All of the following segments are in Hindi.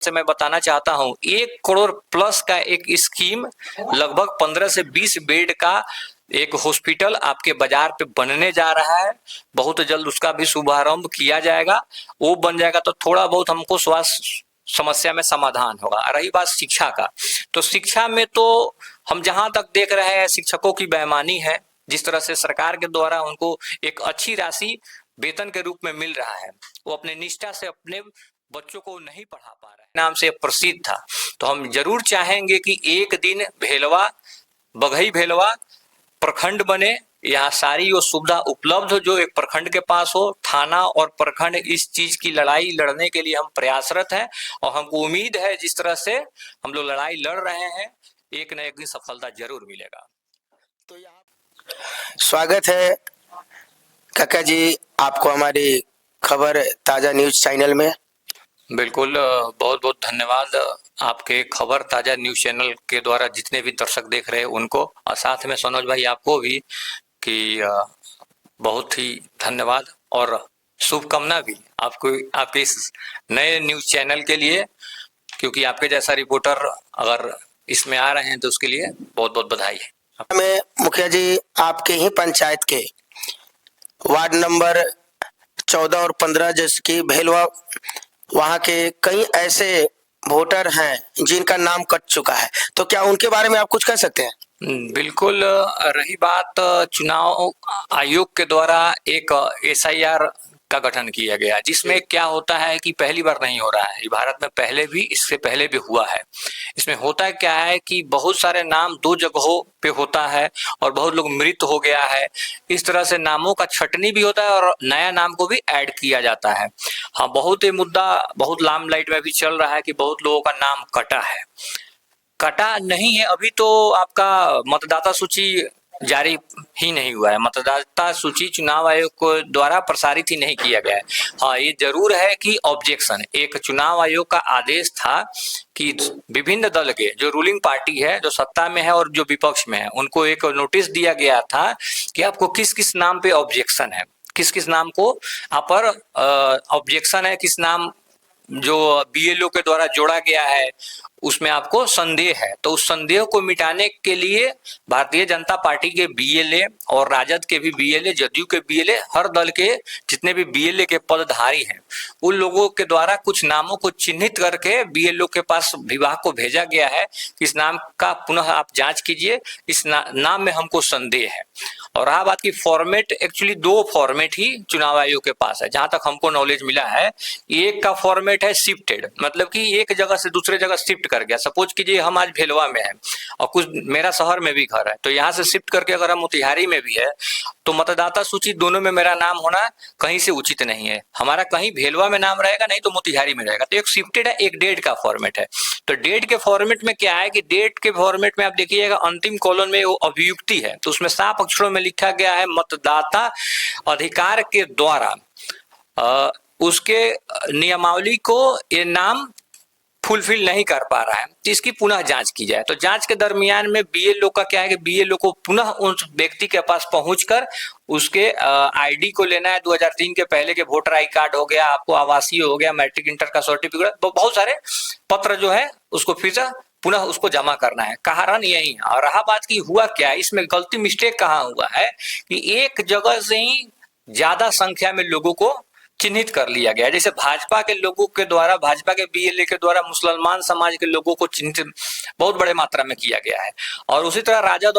से मैं बताना चाहता हूं 1 करोड़ प्लस का एक स्कीम लगभग 15 से 20 बेड का एक हॉस्पिटल आपके बाजार पे बनने जा रहा है। बहुत जल्द उसका भी शुभारंभ किया जाएगा। वो बन जाएगा तो थोड़ा बहुत हमको स्वास्थ्य समस्या में समाधान होगा। रही बात शिक्षा का, तो शिक्षा में तो हम जहां तक देख रहे हैं शिक्षकों की बेईमानी है। जिस तरह से सरकार के द्वारा उनको एक अच्छी राशि वेतन के रूप में मिल रहा है, वो अपने निष्ठा से अपने बच्चों को नहीं पढ़ा पा रहे हैं। नाम से प्रसिद्ध था, तो हम जरूर चाहेंगे कि एक दिन भेलवा, बघई भेलवा प्रखंड बने, यहाँ सारी वो सुविधा उपलब्ध हो जो एक प्रखंड के पास हो। थाना और प्रखंड इस चीज की लड़ाई लड़ने के लिए हम प्रयासरत हैं और हमको उम्मीद है जिस तरह से हम लोग लड़ाई लड़ रहे हैं एक न एक दिन सफलता जरूर मिलेगा। तो यहाँ स्वागत है काका जी आपको हमारी खबर ताजा न्यूज चैनल में। बिल्कुल, बहुत बहुत धन्यवाद आपके खबर ताजा न्यूज चैनल के द्वारा जितने भी दर्शक देख रहे हैं उनको, और साथ में सनोज भाई आपको भी कि बहुत ही धन्यवाद और शुभकामना भी आपको आपके इस नए न्यूज चैनल के लिए, क्योंकि आपके जैसा रिपोर्टर अगर इसमें आ रहे हैं तो उसके लिए बहुत बहुत बधाई है। मैं मुखिया जी आपके ही पंचायत के वार्ड नंबर 14 और 15 जैसे कि भेलवा, वहाँ के कई ऐसे वोटर हैं जिनका नाम कट चुका है, तो क्या उनके बारे में आप कुछ कह सकते हैं? बिल्कुल, रही बात चुनाव आयोग के द्वारा एक SIR का गठन किया गया, जिसमें क्या होता है कि पहली बार नहीं हो रहा है, भारत में पहले भी, इससे पहले भी हुआ है। इसमें होता क्या है कि बहुत सारे नाम 2 जगहों पे होता है और बहुत लोग मृत हो गया है। इस तरह से नामों का छटनी भी होता है और नया नाम को भी ऐड किया जाता है। हाँ, बहुत ये मुद्दा बहुत लामलाइट में भी चल रहा है कि बहुत लोगों का नाम कटा है। कटा नहीं है, अभी तो आपका मतदाता सूची जारी ही नहीं हुआ है, मतदाता सूची चुनाव आयोग को द्वारा प्रसारित ही नहीं किया गया है। हाँ, ये जरूर है कि ऑब्जेक्शन, एक चुनाव आयोग का आदेश था कि विभिन्न दल के जो रूलिंग पार्टी है, जो सत्ता में है और जो विपक्ष में है, उनको एक नोटिस दिया गया था कि आपको किस किस नाम पे ऑब्जेक्शन है, किस किस नाम को आप पर ऑब्जेक्शन है, किस नाम जो BLO के द्वारा जोड़ा गया है उसमें आपको संदेह है। तो उस संदेह को मिटाने के लिए भारतीय जनता पार्टी के BLA और राजद के भी BLA, जदयू के BLA, हर दल के जितने भी BLA के पदधारी हैं उन लोगों के द्वारा कुछ नामों को चिन्हित करके BLO के पास विभाग को भेजा गया है कि इस नाम का पुनः आप जांच कीजिए, इस नाम में हमको संदेह है। और रहा बात की फॉर्मेट, एक्चुअली 2 फॉर्मेट ही चुनाव आयोग के पास है जहां तक हमको नॉलेज मिला है। एक का फॉर्मेट है शिफ्टेड, मतलब कि एक जगह से दूसरे जगह शिफ्ट कर गया। सपोज कीजिए हम आज भेलवा में हैं और कुछ मेरा शहर में भी घर है, तो यहाँ से शिफ्ट करके अगर हम मोतिहारी में भी है तो मतदाता सूची दोनों में मेरा नाम होना कहीं से उचित नहीं है। हमारा कहीं भेलवा में नाम रहेगा, नहीं तो मोतिहारी में रहेगा। तो एक शिफ्टेड है, एक डेड का फॉर्मेट है। तो डेड के फॉर्मेट में क्या है कि डेड के फॉर्मेट में आप देखिएगा अंतिम कॉलम में वो अभियुक्ति है, तो उसमें साफ अक्षरों में लिखा गया है मतदाता अधिकार के द्वारा उसके नियमावली को ये नाम फुलफिल नहीं कर पा रहा है, तो इसकी पुनः जांच की जाए। तो जांच के दरमियान में BLO का क्या है कि BLO को पुनः उस व्यक्ति के पास पहुंचकर उसके ID को लेना है। 2003 के पहले के वोटर आई कार्ड हो गया, आपको आवासीय हो गया, मैट्रिक इंटर का सर्टिफिकेट, बहुत सारे पत्र जो है उसको फिर से पुनः उसको जमा करना है। कारण यही है। और रहा बात की हुआ क्या, इसमें गलती मिस्टेक कहाँ हुआ है कि एक जगह से ही ज्यादा संख्या में लोगों को चिन्हित कर लिया गया। जैसे भाजपा के लोगों के द्वारा, भाजपा के BLA के द्वारा मुसलमान समाज के लोगों को चिन्हित बहुत बड़े मात्रा में किया गया है, और उसी तरह राजद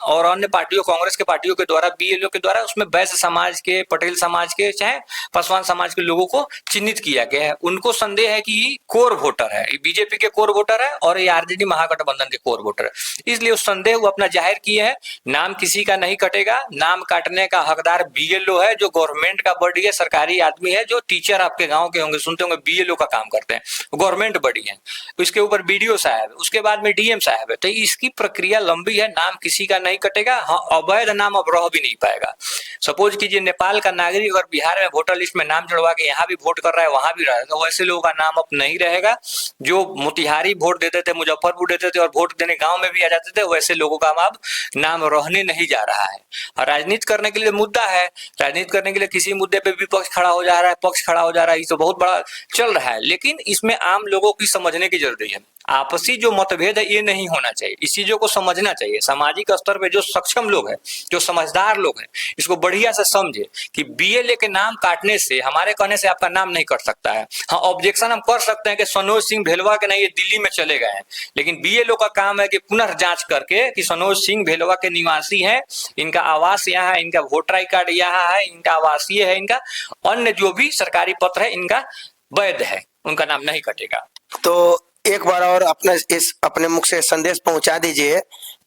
और अन्य पार्टियों, कांग्रेस के पार्टियों के द्वारा, BLO के द्वारा उसमें वैश्य समाज के, पटेल समाज के, चाहे पासवान समाज के लोगों को चिन्हित किया गया है। उनको संदेह है कि कोर वोटर है, BJP के कोर वोटर है और ये RJD महागठबंधन के कोर वोटर है, इसलिए उस संदेह वो अपना जाहिर किए हैं। नाम किसी का नहीं कटेगा, नाम काटने का हकदार BLO है, जो गवर्नमेंट का बॉडी है, सरकारी आदमी है, जो टीचर आपके गांव के होंगे, सुनते होंगे BLO का काम करते हैं, गवर्नमेंट बॉडी है। उसके ऊपर BDO साहब, उसके बाद बाद में डीएम साहब है। तो इसकी प्रक्रिया लंबी है, नाम किसी का नहीं कटेगा। हाँ, अवैध नाम अब रह भी नहीं पाएगा। सपोज कीजिए नेपाल का नागरिक अगर बिहार में वोटर लिस्ट में नाम जुड़वा के यहाँ भी वोट कर रहा है, वहां भी रहा है, तो वैसे लोगों का नाम अब नहीं रहेगा। जो मोतिहारी वोट देते थे, मुजफ्फरपुर देते थे और वोट देने गांव में भी आ जाते थे, वैसे लोगों का अब नाम रहने नहीं जा रहा है। और राजनीति करने के लिए मुद्दा है, राजनीति करने के लिए किसी मुद्दे पे विपक्ष खड़ा हो जा रहा है, पक्ष खड़ा हो जा रहा है, ये तो बहुत बड़ा चल रहा है। लेकिन इसमें आम लोगों की समझने की जरूरत है। आपसी जो मतभेद है ये नहीं होना चाहिए, इस चीजों को समझना चाहिए। सामाजिक स्तर पे जो सक्षम लोग हैं, जो समझदार लोग हैं, इसको बढ़िया से समझे कि बीएलए के नाम काटने से, हमारे कहने से आपका नाम नहीं कट सकता है। हाँ, ऑब्जेक्शन हम कर सकते हैं कि सनोज सिंह भेलवा के नहीं, ये दिल्ली में चले गए हैं, लेकिन बीएलओ का काम है कि पुनर्जांच करके कि सनोज सिंह भेलवा के निवासी हैं, इनका आवास यहाँ है, इनका वोटर आई कार्ड यहाँ है, इनका आवासीय है, इनका अन्य जो भी सरकारी पत्र है इनका वैध है, उनका नाम नहीं कटेगा। तो एक बार और अपने मुख से संदेश पहुंचा दीजिए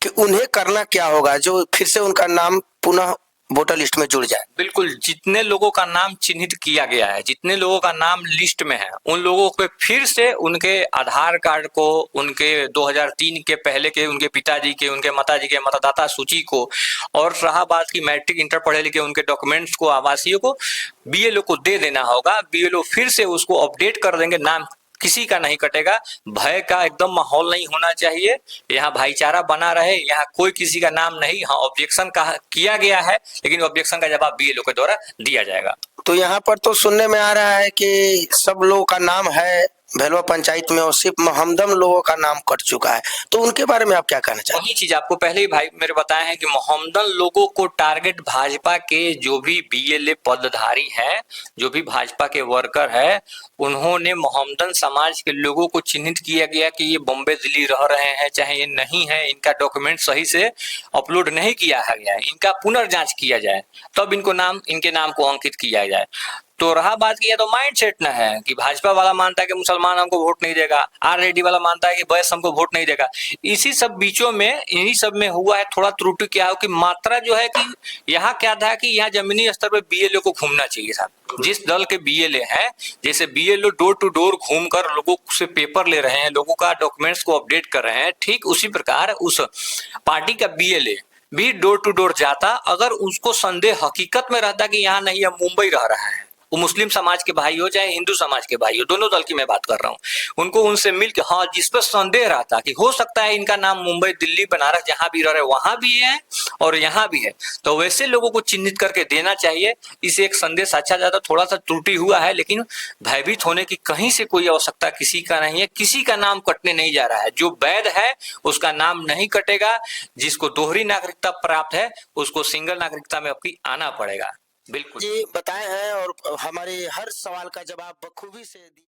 कि उन्हें करना क्या होगा जो फिर से उनका नाम पुनः वोटर लिस्ट में जुड़ जाए। बिल्कुल, जितने लोगों का नाम चिन्हित किया गया है, जितने लोगों का नाम लिस्ट में है, उन लोगों को फिर से उनके आधार कार्ड को, उनके 2003 के पहले के उनके पिताजी के, उनके माताजी के मतदाता सूची को, और रहा बात की मैट्रिक इंटर पढ़े लिखे उनके डॉक्यूमेंट्स को, आवासीय को बीएलओ को दे देना होगा। बीएलओ फिर से उसको अपडेट कर देंगे, नाम किसी का नहीं कटेगा। भय का एकदम माहौल नहीं होना चाहिए, यहाँ भाईचारा बना रहे, यहाँ कोई किसी का नाम नहीं। हाँ, ऑब्जेक्शन किया गया है, लेकिन ऑब्जेक्शन का जवाब बीएलओ के द्वारा दिया जाएगा। तो यहाँ पर तो सुनने में आ रहा है कि सब लोगों का नाम है भेलवा पंचायत में और सिर्फ मोहम्मदन लोगों का नाम कट चुका है, तो उनके बारे में आप क्या कहना चाहेंगे? वही चीज आपको पहले ही भाई मेरे बताए हैं कि मोहम्मदन लोगों को टारगेट भाजपा के जो भी बीएलए पदधारी हैं, जो भी भाजपा के वर्कर है, उन्होंने मोहम्मदन समाज के लोगों को चिन्हित किया गया कि ये बॉम्बे दिल्ली रह रहे हैं, चाहे ये नहीं है, इनका डॉक्यूमेंट सही से अपलोड नहीं किया गया है, इनका पुनर्जांच किया जाए, तब इनके नाम को अंकित किया जाए। तो रहा बात की, तो माइंड सेट ना है कि भाजपा वाला मानता है कि मुसलमान हमको वोट नहीं देगा, आरजेडी वाला मानता है कि वैश्य हमको वोट नहीं देगा। इसी सब बीचों में, इन्हीं सब में हुआ है थोड़ा त्रुटि। क्या हो कि मात्रा जो है कि यहाँ क्या था कि यहाँ जमीनी स्तर पर बीएलओ को घूमना चाहिए था। जिस दल के बीएलए हैं, जैसे बीएलओ डोर टू डोर घूमकर लोगों से पेपर ले रहे हैं, लोगों का डॉक्यूमेंट्स को अपडेट कर रहे हैं, ठीक उसी प्रकार उस पार्टी का बीएलए भी डोर टू डोर जाता। अगर उसको संदेह हकीकत में रहता कि यहाँ नहीं, है मुंबई रह रहा है, वो मुस्लिम समाज के भाई हो चाहे हिंदू समाज के भाई हो, दोनों दल की मैं बात कर रहा हूँ, उनको उनसे मिल के, हाँ, जिस पर संदेह रहता कि हो सकता है इनका नाम मुंबई, दिल्ली, बनारस जहां भी रह रहे वहां भी है और यहाँ भी है, तो वैसे लोगों को चिन्हित करके देना चाहिए। इसे एक संदेश अच्छा जाता। थोड़ा सा त्रुटि हुआ है, लेकिन भयभीत होने की कहीं से कोई आवश्यकता किसी का नहीं है। किसी का नाम कटने नहीं जा रहा है। जो वैध है उसका नाम नहीं कटेगा। जिसको दोहरी नागरिकता प्राप्त है उसको सिंगल नागरिकता में आपकी आना पड़ेगा। बिल्कुल जी बताए हैं और हमारे हर सवाल का जवाब बखूबी से